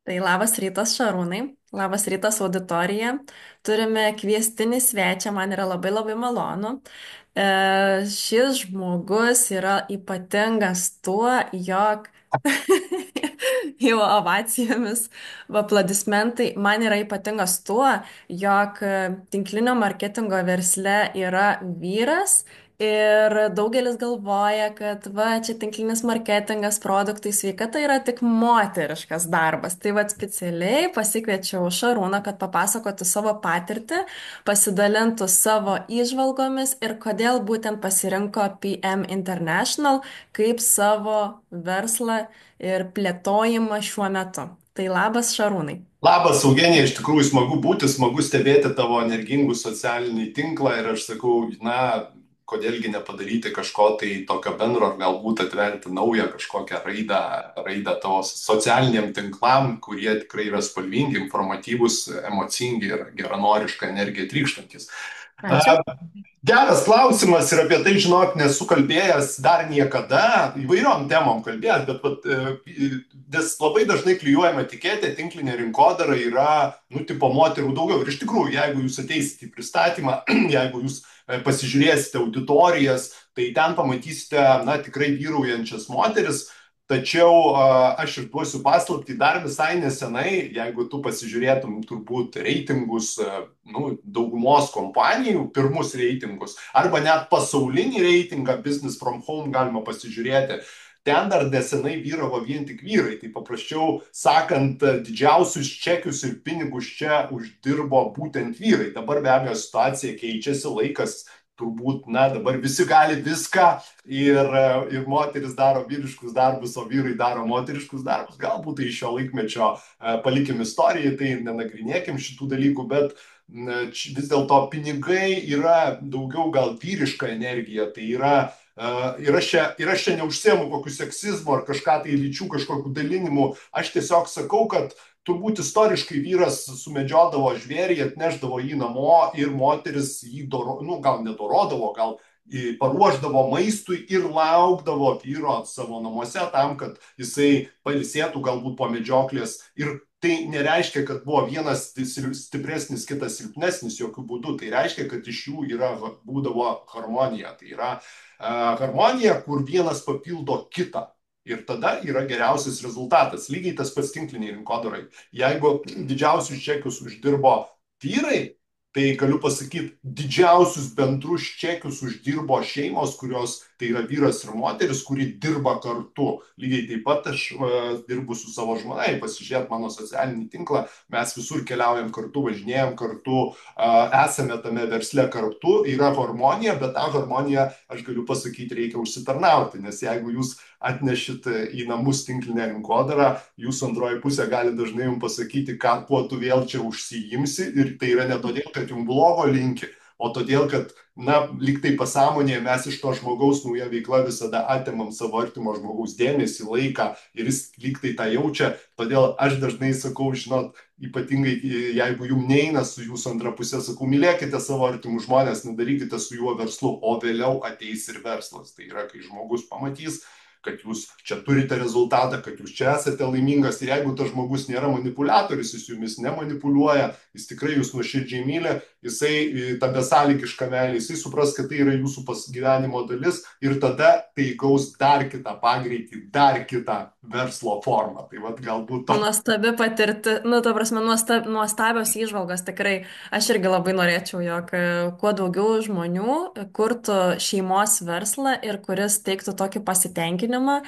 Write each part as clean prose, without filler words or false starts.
Tai labas rytas, Šarūnai. Labas rytas, auditorija. Turime kviestinį svečią, man yra labai labai malonu. Šis žmogus yra ypatingas tuo, jog jau ovacijomis, aplodismentai, man yra ypatingas tuo, jog tinklinio marketingo versle yra vyras. Ir daugelis galvoja, kad va, čia tinklinis marketingas, produktai, sveikata yra tik moteriškas darbas. Tai va specialiai pasikviečiau Šarūną, kad papasakotų savo patirtį, pasidalintų savo įžvalgomis ir kodėl būtent pasirinko PM International kaip savo verslą ir plėtojimą šiuo metu. Tai labas, Šarūnai. Labas, Eugenija, iš tikrųjų smagu būti, smagu stebėti tavo energingų socialinį tinklą ir aš sakau, kodėlgi nepadaryti kažko tai tokio bendro, ar galbūt atverti naują kažkokią raidą tavo socialiniam tinklam, kurie tikrai yra spalvingi, informatyvūs, emocingi ir geranorišką energiją trykštantis. Ačiū. Geras klausimas ir apie tai, žinok, nesu kalbėjęs dar niekada, įvairiom temom kalbėjęs, nes labai dažnai klijuojama etiketė, tinklinė rinkodara yra, tipo moterų daugiau. Ir iš tikrųjų, jeigu jūs ateisite į pristatymą, jeigu jūs pasižiūrėsite auditorijas, tai ten pamatysite, tikrai vyraujančias moteris. Tačiau aš išduosiu paslaptį dar visai nesenai, jeigu tu pasižiūrėtum turbūt reitingus, daugumos kompanijų, pirmus reitingus, arba net pasaulinį reitingą Business from Home galima pasižiūrėti. Ten dar nesenai vyravo vien tik vyrai. Tai paprasčiau sakant, didžiausius čekius ir pinigus čia uždirbo būtent vyrai. Dabar be abejo situacija keičiasi, laikas turbūt, dabar visi gali viską ir moteris daro vyriškus darbus, o vyrai daro moteriškus darbus. Galbūt tai iš šio laikmečio palikim istorijai, tai nenagrinėkim šitų dalykų, bet vis dėlto pinigai yra daugiau gal vyriška energija, tai ir aš čia neužsiemu kokiu seksizmu ar kažką tai lyčių kažkokiu dalinimu, aš tiesiog sakau, kad turbūt istoriškai vyras sumedžiodavo žvėrį, atneždavo jį namo ir moteris jį gal nedorodavo, gal paruošdavo maistui ir laukdavo vyro savo namuose tam, kad jisai pailsėtų galbūt po medžioklės. Ir tai nereiškia, kad buvo vienas stipresnis, kitas silpnesnis, jokių būdų. Tai reiškia, kad iš jų būdavo harmonija. Tai yra harmonija, kur vienas papildo kitą. Ir tada yra geriausias rezultatas. Lygiai tas pats tinkliniai rinkodarai. Jeigu didžiausius čekius uždirbo vyrai, tai galiu pasakyti, didžiausius bendrus čekius uždirbo šeimos, kurios tai yra vyras ir moteris, kuri dirba kartu. Lygiai taip pat aš dirbu su savo žmona, pasižiūrėt mano socialinį tinklą, mes visur keliaujam kartu, važinėjam kartu, esame tame versle kartu, yra harmonija, bet tą harmoniją, aš galiu pasakyti, reikia užsitarnauti, nes jeigu jūs atnešit į namus tinklinę rinkodarą, jūsų antroji pusė gali dažnai jums pasakyti, kuo tu vėl čia užsiimsi, ir tai yra ne todėl, kad jums blogo linki, o todėl, kad, lyg tai pasąmonėje mes iš to žmogaus nauja veikla visada atimam savo artimo žmogaus dėmesį, laiką ir jis lyg tai tą jaučia. Todėl aš dažnai sakau, žinot, ypatingai jeigu jums neina su jūsų antra pusė, sakau, mylėkite savo artimus žmonės, nedarykite su juo verslu, o vėliau ateis ir verslas. Tai yra, kai žmogus pamatys, kad jūs čia turite rezultatą, kad jūs čia esate laimingas, ir jeigu tas žmogus nėra manipuliatorius, jis jumis nemanipuliuoja, jis tikrai jūs nuoširdžiai myli, jisai tą besąlygišką meilę, jisai supras, kad tai yra jūsų gyvenimo dalis, ir tada tai gaus dar kitą pagreitį, dar kitą verslo formą. Tai vat galbūt to. Nuostabi patirti, ta prasme, nuostabios įžvalgos tikrai. Aš irgi labai norėčiau, jog kuo daugiau žmonių kurtų šeimos verslą ir kuris teiktų tokį pasitenkinimą.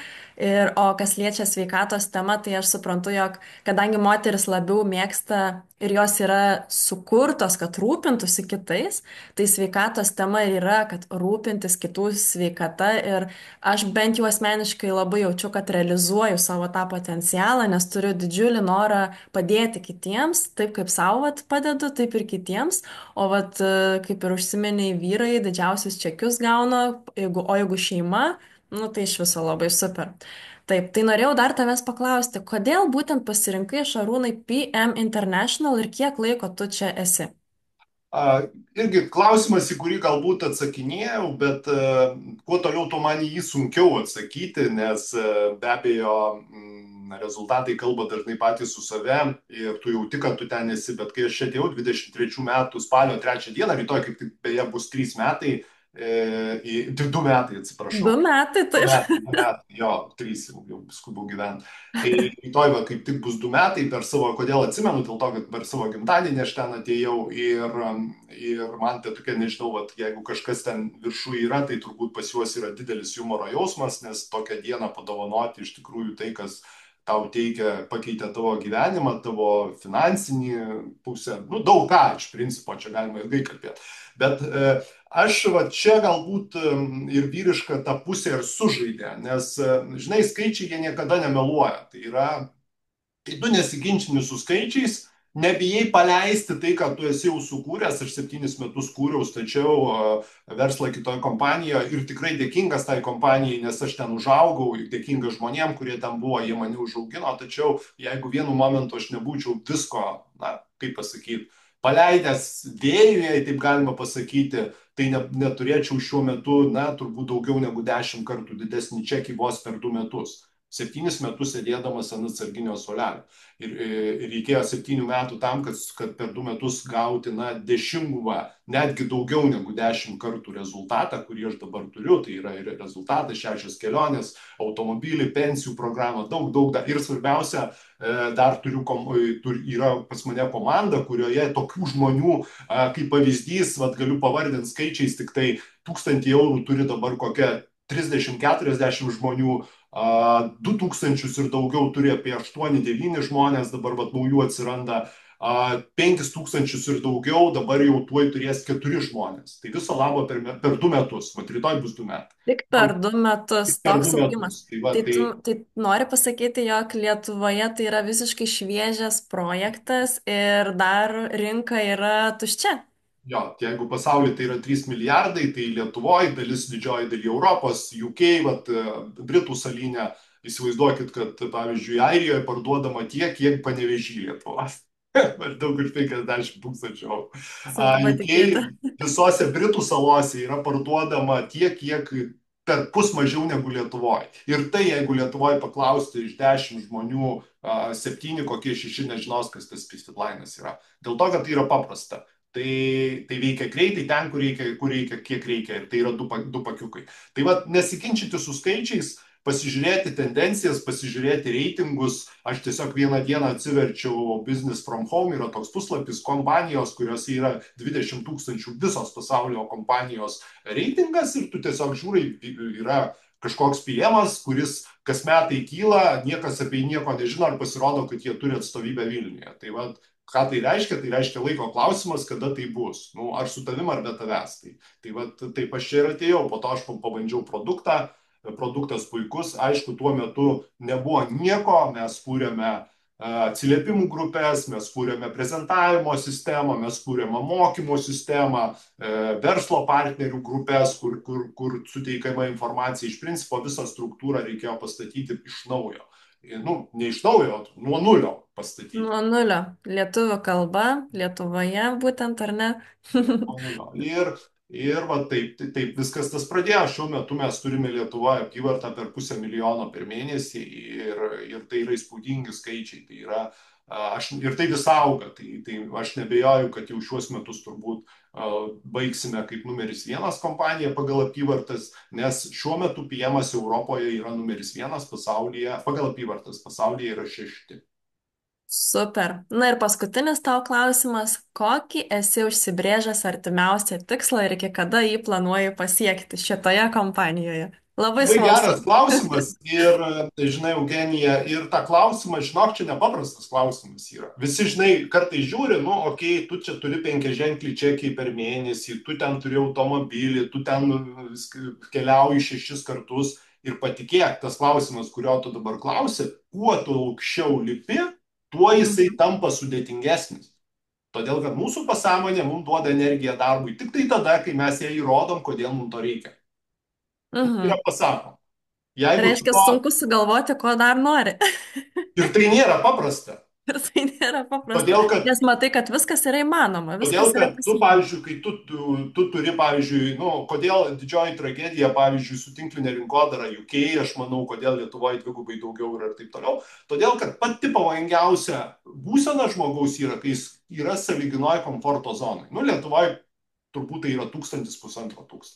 O kas liečia sveikatos temą, tai aš suprantu, jog kadangi moteris labiau mėgsta ir jos yra sukurtos, kad rūpintųsi kitais, tai sveikatos tema ir yra, kad rūpintis kitų sveikata. Ir aš bent jau asmeniškai labai jaučiu, kad realizuoju savo tą potencialą, nes turiu didžiulį norą padėti kitiems, taip kaip savo padedu, taip ir kitiems. Kaip ir užsiminiai, vyrai didžiausius čekius gauna, o jeigu šeima, tai iš viso labai super. Taip, tai norėjau dar tavęs paklausti, kodėl būtent pasirinkai, Šarūnai, PM International ir kiek laiko tu čia esi? A, irgi klausimas, į kurį galbūt atsakinėjau, bet kuo toliau, tuo man į jį sunkiau atsakyti, nes be abejo rezultatai kalba dažnai patys su save ir tu jauti, kad tu ten esi, bet kai aš čia atėjau 23 metų spalio 3 dieną, rytoj kaip tik beje bus 3 metai, 2 metai, atsiprašau. 2 metai, Du taip. metai, 2 metai, jo, 3 jau skubu gyventi. Tai rytoj va, kaip tik bus 2 metai per savo, kodėl atsimenu, dėl to, kad per savo gimtadienį aš ten atėjau ir man tai tokia, nežinau, vat, jeigu kažkas ten viršų yra, tai turbūt pas juos yra didelis humoro jausmas, nes tokią dieną padovanoti iš tikrųjų tai, kas tau teikia, pakeitė tavo gyvenimą, tavo finansinį pusę, nu daug ką iš principo, čia galima ilgai kalbėti. Bet aš va čia galbūt ir vyriška ta pusė ir sužaidė, nes, žinai, skaičiai jie niekada nemeluoja. Tai yra, kai tu nesiginčini su skaičiais, nebijai paleisti tai, ką tu esi jau sukūręs. Aš 7 metus kūriau, stačiau verslą kitoje kompanijoje ir tikrai dėkingas tai kompanijai, nes aš ten užaugau, dėkingas žmonėm, kurie ten buvo, jie mane užaugino. Tačiau jeigu vienu momentu aš nebūčiau visko, na, kaip pasakyti, paleidęs vėjui, jei taip galima pasakyti, tai neturėčiau šiuo metu, na, turbūt daugiau negu 10 kartų didesnį čekį vos per 2 metus. 7 metus sėdėdamas ant atsarginio suolelio. Ir reikėjo 7 metų tam, kad per 2 metus gauti, na, 10, netgi daugiau negu 10 kartų rezultatą, kurį aš dabar turiu. Tai yra ir rezultatas, 6 kelionės, automobilį, pensijų programą, daug, daug. Ir svarbiausia, dar yra pas mane komanda, kurioje tokių žmonių, kaip pavyzdys, vat, galiu pavardinti skaičiais, tik tai 1000 eurų turi dabar kokia 30-40 žmonių, 2000 ir daugiau turi apie 8-9 žmonės, dabar vat, naujų atsiranda, 5000 ir daugiau, dabar jau tuoj turės 4 žmonės. Tai viso labo per 2 metus, vat rytoj bus 2 metai. Tik per 2 metus Tik per du toks augimas. metus. Tai va, Tai tai tu tai nori pasakyti, jog Lietuvoje tai yra visiškai šviežias projektas ir dar rinka yra tuščia. jo, tai jeigu pasaulyje tai yra 3 milijardai, tai Lietuvoje dalis didžioji dalis Europos, UK, vat, Britų salyne, įsivaizduokit, kad pavyzdžiui Airijoje parduodama tiek, kiek Panevėžy Lietuvos. Maždaug už 50 000 eurų. Sunku UK patikėti. visose Britų salose yra parduodama tiek, kiek per pus mažiau negu Lietuvoje. Ir tai, jeigu Lietuvoje paklausti iš 10 žmonių, 7, kokie 6 nežinos, kas tas Fitlinas yra. Dėl to, kad tai yra paprasta. Tai veikia greitai ten, kur reikia, kiek reikia. Ir tai yra du pakiukai. Tai va, nesiginčyti su skaičiais, pasižiūrėti tendencijas, pasižiūrėti reitingus. Aš tiesiog vieną dieną atsiverčiau Business from Home, yra toks puslapis kompanijos, kuriuose yra 20 000 visos pasaulio kompanijos reitingas ir tu tiesiog žiūri, yra kažkoks PM'as, kuris kas metai kyla, niekas apie jį nieko nežino ir pasirodo, kad jie turi atstovybę Vilniuje. Tai va, ką tai reiškia? Tai reiškia laiko klausimas, kada tai bus. Nu, ar su tavim, ar be tavęs. Tai va, taip aš čia ir atėjau, po to aš pabandžiau produktą, produktas puikus, aišku, tuo metu nebuvo nieko, mes kūrėme atsiliepimų grupės, mes kūrėme prezentavimo sistemą, mes kūrėme mokymo sistemą, verslo partnerių grupės, kur suteikiama informacija. Iš principo visą struktūrą reikėjo pastatyti iš naujo. Nu, ne iš naujo, nuo nulio pastatyti. Nuo nulio. Lietuvių kalba, Lietuvoje būtent, ar ne? Nuo nulio. Ir va, taip viskas tas pradėjo. Šiuo metu mes turime Lietuvoje apyvartą per 500 000 per mėnesį ir tai yra įspūdingi skaičiai. Tai yra, ir tai vis auga. Tai aš nebejoju, kad jau šiuos metus turbūt baigsime kaip numeris 1 kompanija pagal apyvartas, nes šiuo metu PM-as Europoje yra numeris 1 pasaulyje, pagal apyvartas pasaulyje yra 6. Super. Na ir paskutinis tau klausimas. Kokį esi užsibrėžęs artimiausią tikslą ir iki kada jį planuoji pasiekti šitoje kompanijoje? Labai Labai smalsu. geras klausimas ir, žinai, Eugenija, ir tą klausimą, žinok, čia nepaprastas klausimas yra. Visi, žinai, kartais žiūri, nu, okei, tu čia turi 5-ženklį čekį per mėnesį, tu ten turi automobilį, tu ten keliauji 6 kartus ir patikėk, tas klausimas, kurio tu dabar klausi, kuo tu aukščiau lipi, tuo jisai Mhm. tampa sudėtingesnis. Todėl, kad mūsų pasąmonė mums duoda energiją darbui tik tai tada, kai mes ją įrodom, kodėl mums to reikia. Yra Mhm. pasako. Jeigu tu Reiškia, to sunku sugalvoti, ko dar nori. Ir tai nėra paprasta. Ir tai nėra paprasta, Todėl, kad nes matai, kad viskas yra įmanoma, Todėl, viskas yra kad tu, pasiekima. pavyzdžiui, kai tu turi, pavyzdžiui, nu, kodėl didžioji tragedija, pavyzdžiui, su tinklinė rinkodara UK, aš manau, kodėl Lietuvoje dvigubai daugiau yra ir taip toliau. Todėl, kad pati pavojingiausia būsena žmogaus yra, kai jis yra sąlyginoj komforto zonai. Nu, Lietuvoje turbūt tai yra 1000–1500.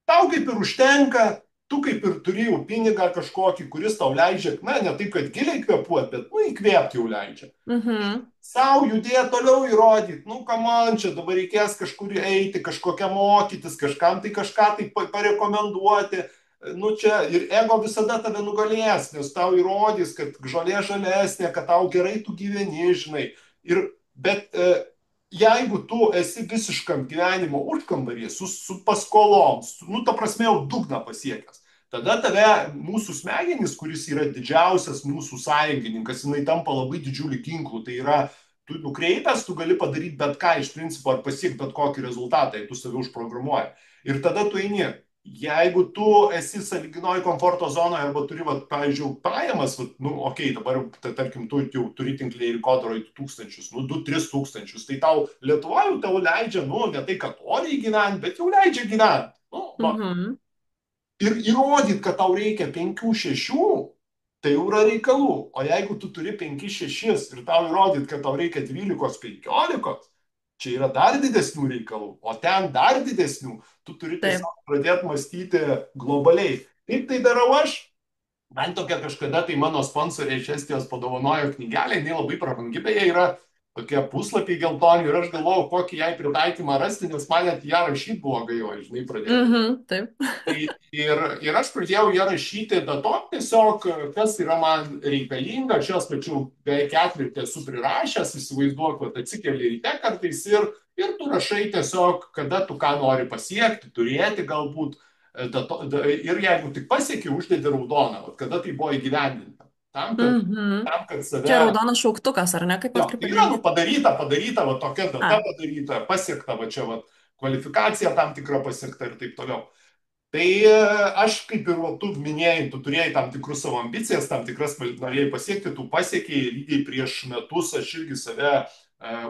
Tau kaip ir užtenka, tu kaip ir turi jau pinigą kažkokį, kuris tau leidžia, na, ne taip, kad giliai kvepuoti, bet, nu, įkvėpti jau leidžia Mhm, sau judėti toliau įrodyti, nu, ką man čia dabar reikės kažkur eiti, kažkokią mokytis, kažkam tai kažką tai parekomenduoti. Nu, čia ir ego visada tave nugalės, nes tau įrodys, kad žolė žalesnė, kad tau gerai tu gyveni, žinai. Ir, bet jeigu tu esi visiškam gyvenimo užkambarį, su paskolom, nu, ta prasme, jau dugną pasiekęs, tada tave mūsų smegenys, kuris yra didžiausias mūsų sąjungininkas, jinai tampa labai didžiuliu ginklu. Tai yra, tu nukreipęs, tu gali padaryti bet ką iš principo ar pasiekti bet kokį rezultatą, jei tu save užprogramuoji. Ir tada tu eini. Jeigu tu esi sąlyginoj komforto zonoje arba turi, vat, pavyzdžiui, pajamas, vat, nu, okei, dabar, tarkim, tu jau turi tinklį rinkodaroj 1000, nu, 2–3 tūkstančius, tai tau Lietuvoje tau leidžia, nu, ne tai, kad oriai gyventi, bet jau leidžia gyventi. Nu, va, mhm, ir įrodyt, kad tau reikia 5–6, tai jau yra reikalų. O jeigu tu turi 5–6 ir tau įrodyt, kad tau reikia 12–15, čia yra dar didesnių reikalų. O ten dar didesnių, tu turi taip. tiesiog pradėti mąstyti globaliai. Kaip tai darau aš? Man tokia kažkada tai mano sponsorė iš Estijos padovanojo knygelę, jinai labai prabangi, beje, yra tokie puslapiai geltoni ir aš galvojau, kokį jai pritaikymą rasti, nes man net ją rašyti buvo gaila, žinai, pradėti. Mhm, taip. Tai ir aš pradėjau ją rašyti datom tiesiog, kas yra man reikalinga, aš jos tačiau beveik ketvirtį esu prirašęs, įsivaizduok, kad atsikeli ryte kartais ir tu rašai tiesiog, kada tu ką nori pasiekti, turėti galbūt, ir jeigu tik pasieki, uždedi raudoną, vat, kada tai buvo įgyvendinta. Tam, kad, Mhm. tam, kad Čia save raudonas šauktukas, ar ne, kaip Jo, tai atkreipia yra nu, dėmesį? padaryta, va tokia data A, padaryta, pasiekta, va čia va kvalifikacija tam tikra pasiekta ir taip toliau. Tai aš kaip ir va, tu minėjai, tu turėjai tam tikrus savo ambicijas, tam tikras norėjai pasiekti, tu pasiekiai, lygiai prieš metus aš irgi save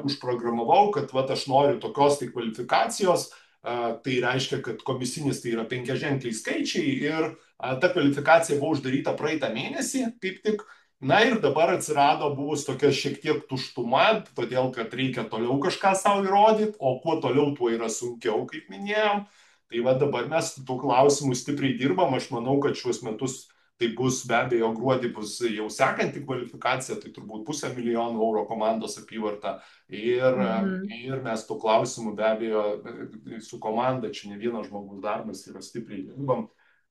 užprogramavau, kad va, aš noriu tokios tai kvalifikacijos, tai reiškia, kad komisinis tai yra 5-ženkliai skaičiai ir ta kvalifikacija buvo uždaryta praeitą mėnesį, kaip tik. Na ir dabar atsirado buvus tokia šiek tiek tuštuma, todėl kad reikia toliau kažką savo įrodyti, o kuo toliau, tuo yra sunkiau, kaip minėjom. Tai va dabar mes tų klausimų stipriai dirbam, aš manau, kad šiuos metus tai bus be abejo gruodį bus jau sekanti kvalifikacija, tai turbūt 500 000 eurų komandos apyvarta. mhm. Ir mes tų klausimų be abejo su komanda, čia ne vienas žmogus darbas yra stipriai dirbam.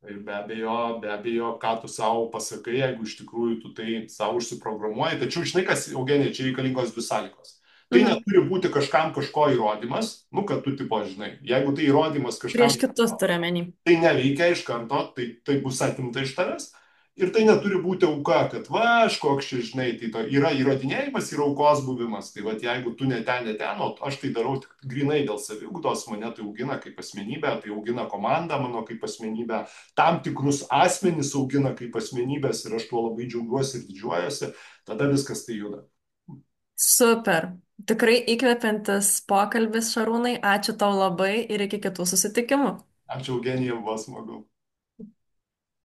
Ir be abejo, ką tu savo pasakai, jeigu iš tikrųjų tu tai savo užsiprogramuoji. Tačiau, žinai, kas, Eugenija, čia reikalingos dvi sąlygos. Tai Mhm. neturi būti kažkam kažko įrodymas, nu, kad tu tipo žinai. Jeigu tai įrodymas kažkam, Prieš kitus turiu menį. tai neveikia iš karto, tai bus atimta iš tavęs. Ir tai neturi būti auka, kad va, aš koks čia, žinai, tai to, yra įrodinėjimas ir aukos buvimas. Tai va, jeigu tu ne ten, o aš tai darau tik grinai dėl saviugdos, mane tai augina kaip asmenybę, tai augina komandą mano kaip asmenybę, tam tikrus asmenys augina kaip asmenybės ir aš tuo labai džiaugiuosi ir didžiuojuosi, tada viskas tai juda. Super. Tikrai įkvepiantis pokalbis, Šarūnai. Ačiū tau labai ir iki kitų susitikimų. Ačiū, Eugenija, buvo smagu.